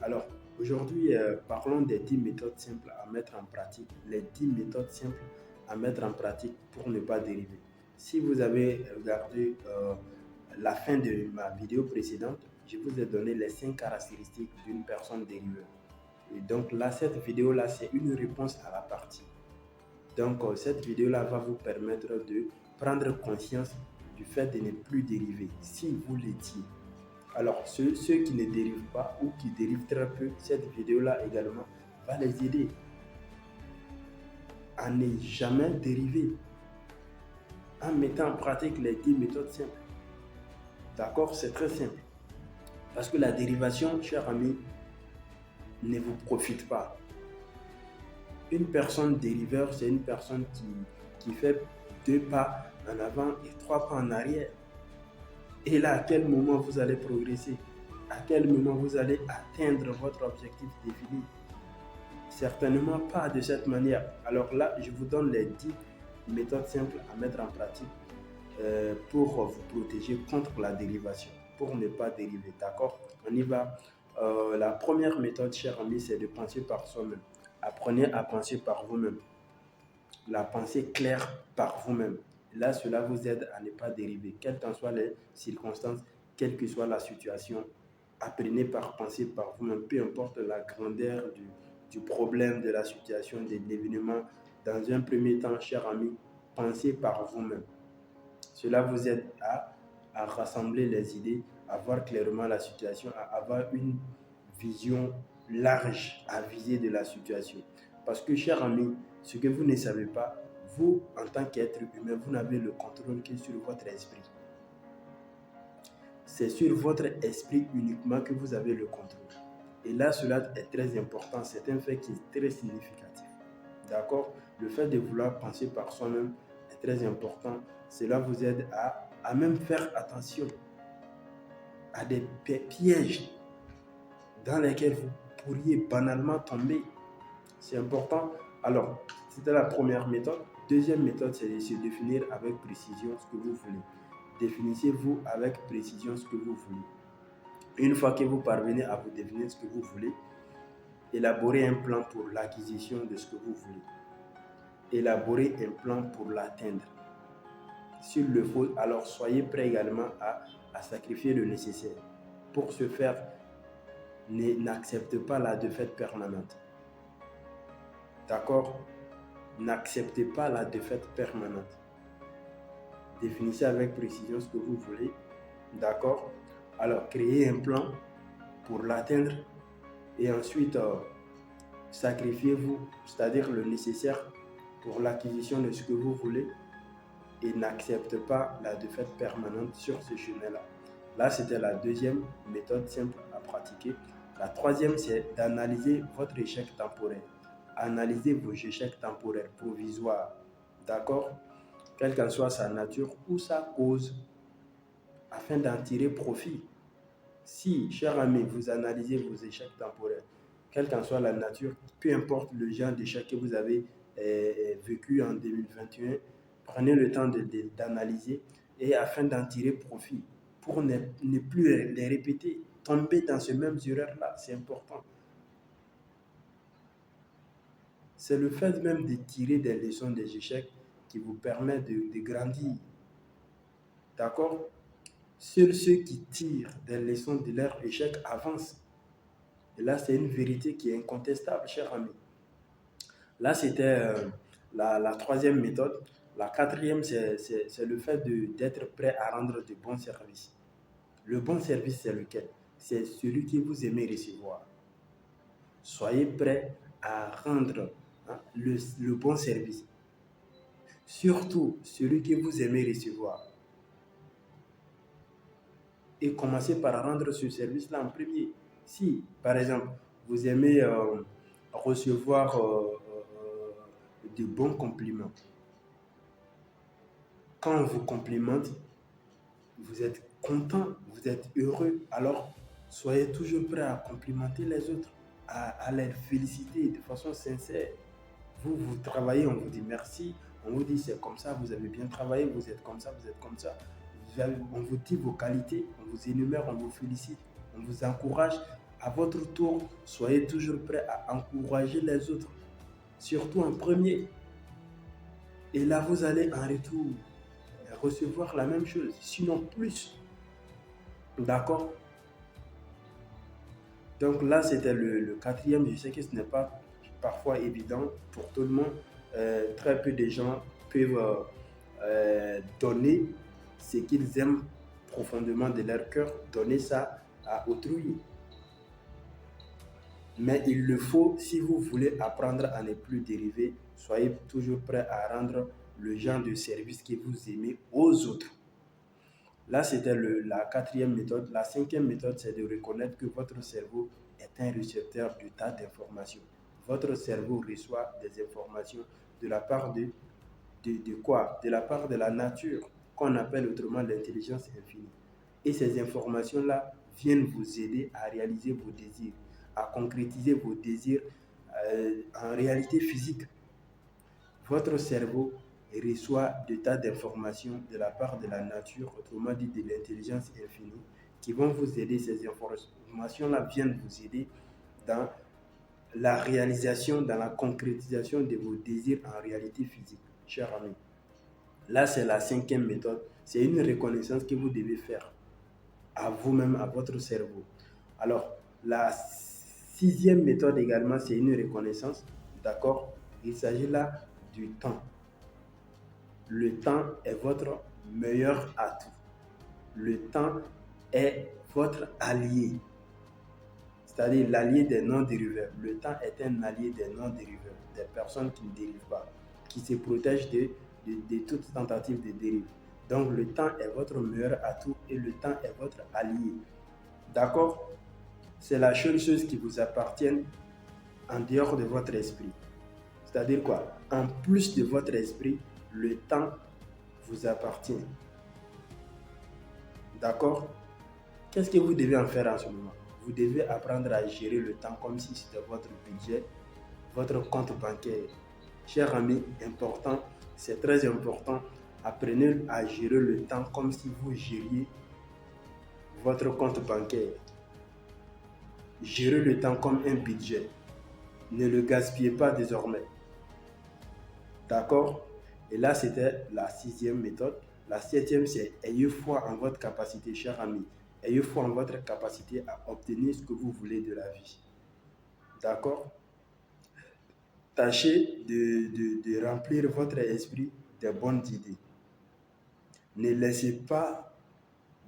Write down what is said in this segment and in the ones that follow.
Alors, aujourd'hui, parlons des 10 méthodes simples à mettre en pratique. Les 10 méthodes simples à mettre en pratique pour ne pas dériver. Si vous avez regardé la fin de ma vidéo précédente, je vous ai donné les 5 caractéristiques d'une personne dériveur. Et donc là, cette vidéo-là, c'est une réponse à la partie. Donc, cette vidéo-là va vous permettre de prendre conscience du fait de ne plus dériver, si vous l'étiez. Alors, ceux qui ne dérivent pas ou qui dérivent très peu, cette vidéo-là également va les aider à ne jamais dériver en mettant en pratique les 10 méthodes simples. D'accord? C'est très simple. Parce que la dérivation, cher ami, ne vous profite pas. Une personne dériveur, c'est une personne qui fait 2 pas en avant et 3 pas en arrière. Et là, à quel moment vous allez progresser? À quel moment vous allez atteindre votre objectif défini? Certainement pas de cette manière. Alors là, je vous donne les 10 méthodes simples à mettre en pratique pour vous protéger contre la dérivation, pour ne pas dériver. D'accord? On y va. La première méthode, cher ami, c'est de penser par soi-même. Apprenez à penser par vous-même. La pensée claire par vous-même. Là, cela vous aide à ne pas dériver, quelles qu'en soient les circonstances, quelle que soit la situation. Apprenez par penser par vous-même, peu importe la grandeur du problème, de la situation, de l'événement. Dans un premier temps, cher ami, pensez par vous-même. Cela vous aide à rassembler les idées, à voir clairement la situation, à avoir une vision large à viser de la situation. Parce que, cher ami, ce que vous ne savez pas, vous, en tant qu'être humain, vous n'avez le contrôle que sur votre esprit. C'est sur votre esprit uniquement que vous avez le contrôle. Et là, cela est très important. C'est un fait qui est très significatif. D'accord? Le fait de vouloir penser par soi-même est très important. Cela vous aide à même faire attention à des pièges dans lesquels vous pourriez banalement tomber. C'est important. Alors, c'était la première méthode. Deuxième méthode, c'est de se définir avec précision ce que vous voulez. Définissez-vous avec précision ce que vous voulez. Une fois que vous parvenez à vous définir ce que vous voulez, élaborez un plan pour l'acquisition de ce que vous voulez. Élaborez un plan pour l'atteindre. S'il le faut, alors soyez prêt également à sacrifier le nécessaire. Pour ce faire, n'acceptez pas la défaite permanente. D'accord? N'acceptez pas la défaite permanente. Définissez avec précision ce que vous voulez. D'accord? Alors, créez un plan pour l'atteindre et ensuite, sacrifiez-vous, c'est-à-dire le nécessaire pour l'acquisition de ce que vous voulez et n'acceptez pas la défaite permanente sur ce chemin-là. Là, c'était la deuxième méthode simple à pratiquer. La troisième, c'est d'analyser votre échec temporaire. Analysez vos échecs temporaires, provisoires, d'accord? Quelle qu'en soit sa nature ou sa cause, afin d'en tirer profit. Si, cher ami, vous analysez vos échecs temporaires, quelle qu'en soit la nature, peu importe le genre d'échec que vous avez vécu en 2021, prenez le temps d'analyser et afin d'en tirer profit pour ne plus les répéter, tomber dans ces mêmes erreurs-là, c'est important. C'est le fait même de tirer des leçons des échecs qui vous permet de grandir. D'accord? Seuls ceux qui tirent des leçons de leur échec avancent. Et là, c'est une vérité qui est incontestable, cher ami. Là, c'était la troisième méthode. La quatrième, c'est le fait d'être prêt à rendre de bons services. Le bon service, c'est lequel? C'est celui que vous aimez recevoir. Soyez prêt à rendre le bon service. Surtout celui que vous aimez recevoir. Et commencez par rendre ce service-là en premier. Si, par exemple, vous aimez recevoir de bons compliments, quand on vous complimente, vous êtes content, vous êtes heureux, alors soyez toujours prêt à complimenter les autres, à les féliciter de façon sincère. Vous travaillez, on vous dit merci, on vous dit c'est comme ça, vous avez bien travaillé, vous êtes comme ça, vous êtes comme ça. On vous dit vos qualités, on vous énumère, on vous félicite, on vous encourage à votre tour, soyez toujours prêt à encourager les autres, surtout en premier. Et là, vous allez en retour recevoir la même chose, sinon plus. D'accord? Donc là, c'était le quatrième. Je sais que ce n'est pas parfois évident pour tout le monde. Très peu de gens peuvent donner ce qu'ils aiment profondément de leur cœur, donner ça à autrui. Mais il le faut si vous voulez apprendre à ne plus dériver. Soyez toujours prêt à rendre le genre de service que vous aimez aux autres. Là, c'était la quatrième méthode. La cinquième méthode, c'est de reconnaître que votre cerveau est un récepteur de tas d'informations. Votre cerveau reçoit des informations de la part de quoi? De la part de la nature, qu'on appelle autrement l'intelligence infinie. Et ces informations-là viennent vous aider à réaliser vos désirs, à concrétiser vos désirs en réalité physique. Votre cerveau reçoit de tas d'informations de la part de la nature, autrement dit de l'intelligence infinie, qui vont vous aider. Ces informations-là viennent vous aider dans la réalisation, dans la concrétisation de vos désirs en réalité physique, cher ami. Là, c'est la cinquième méthode. C'est une reconnaissance que vous devez faire à vous-même, à votre cerveau. Alors, la sixième méthode également, c'est une reconnaissance. D'accord? Il s'agit là du temps. Le temps est votre meilleur atout. Le temps est votre allié. C'est-à-dire l'allié des non-dériveurs. Le temps est un allié des non-dériveurs, des personnes qui ne dérivent pas, qui se protègent de toute tentative de dérive. Donc le temps est votre meilleur atout et le temps est votre allié. D'accord? C'est la seule chose qui vous appartient en dehors de votre esprit. C'est-à-dire quoi? En plus de votre esprit, le temps vous appartient. D'accord? Qu'est-ce que vous devez en faire en ce moment? Vous devez apprendre à gérer le temps comme si c'était votre budget, votre compte bancaire. Cher ami, important, c'est très important. Apprenez à gérer le temps comme si vous gériez votre compte bancaire. Gérez le temps comme un budget. Ne le gaspillez pas désormais. D'accord? Et là, c'était la sixième méthode. La septième, c'est ayez foi en votre capacité, cher ami. Ayez foi en votre capacité à obtenir ce que vous voulez de la vie. D'accord? Tâchez de remplir votre esprit de bonnes idées. Ne laissez pas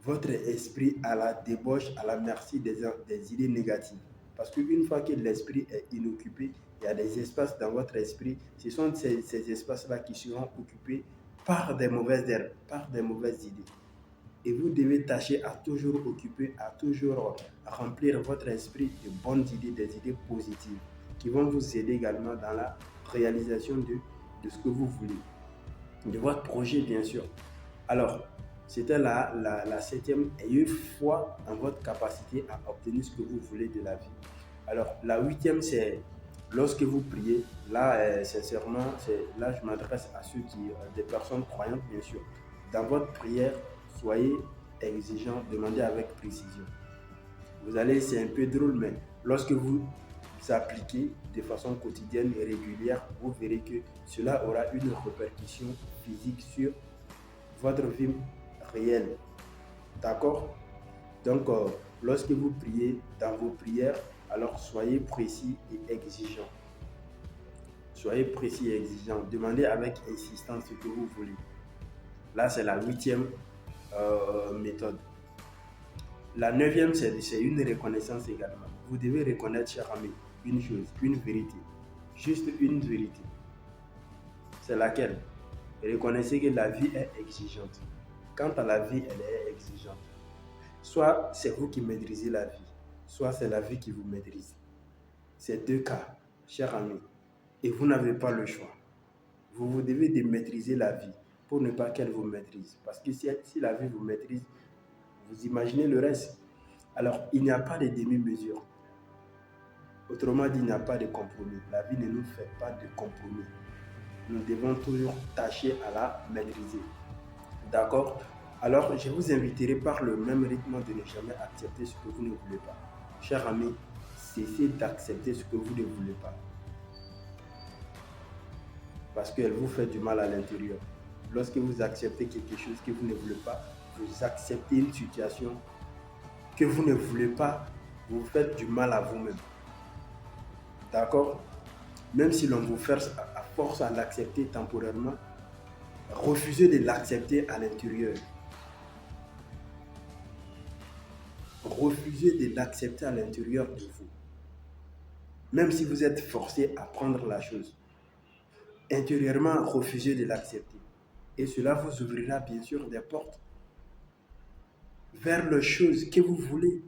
votre esprit à la débauche, à la merci des idées négatives. Parce qu'une fois que l'esprit est inoccupé, il y a des espaces dans votre esprit. Ce sont ces espaces-là qui seront occupés par des mauvaises herbes, par des mauvaises idées. Et vous devez tâcher à toujours occuper, à toujours remplir votre esprit de bonnes idées, des idées positives, qui vont vous aider également dans la réalisation de ce que vous voulez, de votre projet bien sûr. Alors, c'était la septième. Ayez foi en votre capacité à obtenir ce que vous voulez de la vie. Alors, la huitième, c'est lorsque vous priez. Là, sincèrement, là, je m'adresse à ceux des personnes croyantes, bien sûr. Dans votre prière, soyez exigeants, demandez avec précision. Vous allez, c'est un peu drôle, mais lorsque vous appliquez de façon quotidienne et régulière, vous verrez que cela aura une répercussion physique sur votre vie réelle. D'accord? Donc, lorsque vous priez dans vos prières, alors soyez précis et exigeants. Soyez précis et exigeants. Demandez avec insistance ce que vous voulez. Là, c'est la huitième méthode. La neuvième, c'est une reconnaissance également. Vous devez reconnaître, cher ami, une chose, une vérité. Juste une vérité. C'est laquelle? Reconnaissez que la vie est exigeante. Quant à la vie, elle est exigeante. Soit c'est vous qui maîtrisez la vie, soit c'est la vie qui vous maîtrise. C'est deux cas, cher ami. Et vous n'avez pas le choix. Vous devez de maîtriser la vie pour ne pas qu'elle vous maîtrise. Parce que si la vie vous maîtrise, vous imaginez le reste. Alors, il n'y a pas de demi-mesure. Autrement dit, il n'y a pas de compromis. La vie ne nous fait pas de compromis. Nous devons toujours tâcher à la maîtriser. D'accord? Alors, je vous inviterai par le même rythme de ne jamais accepter ce que vous ne voulez pas. Cher ami, cessez d'accepter ce que vous ne voulez pas. Parce qu'elle vous fait du mal à l'intérieur. Lorsque vous acceptez quelque chose que vous ne voulez pas, vous acceptez une situation que vous ne voulez pas, vous faites du mal à vous-même. D'accord? Même si l'on vous force à l'accepter temporairement, refusez de l'accepter à l'intérieur. Refusez de l'accepter à l'intérieur de vous. Même si vous êtes forcé à prendre la chose, intérieurement, refusez de l'accepter. Et cela vous ouvrira bien sûr des portes vers les choses que vous voulez.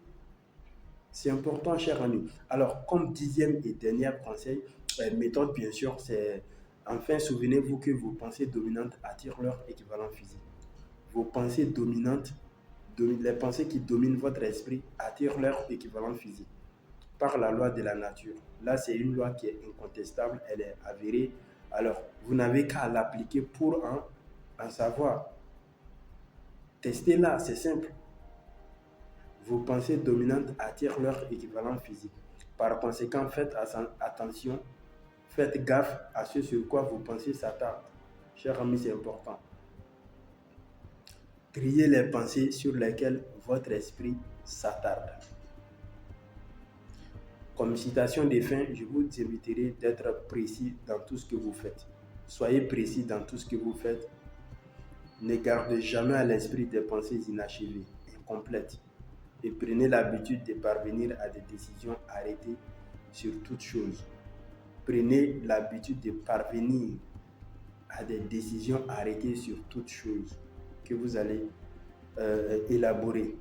C'est important, cher ami. Alors, comme 10e et dernier conseil, méthode bien sûr, c'est enfin souvenez-vous que vos pensées dominantes attirent leur équivalent physique. Vos pensées dominantes, les pensées qui dominent votre esprit attirent leur équivalent physique par la loi de la nature. Là, c'est une loi qui est incontestable, elle est avérée. Alors, vous n'avez qu'à l'appliquer pour en savoir. Testez-la, c'est simple. Vos pensées dominantes attirent leur équivalent physique. Par conséquent, faites attention, faites gaffe à ce sur quoi vos pensées s'attardent. Chers amis, c'est important. Triez les pensées sur lesquelles votre esprit s'attarde. Comme citation de fin, je vous inviterai d'être précis dans tout ce que vous faites. Soyez précis dans tout ce que vous faites. Ne gardez jamais à l'esprit des pensées inachevées, incomplètes. Et prenez l'habitude de parvenir à des décisions arrêtées sur toute chose. Prenez l'habitude de parvenir à des décisions arrêtées sur toute chose que vous allez élaborer.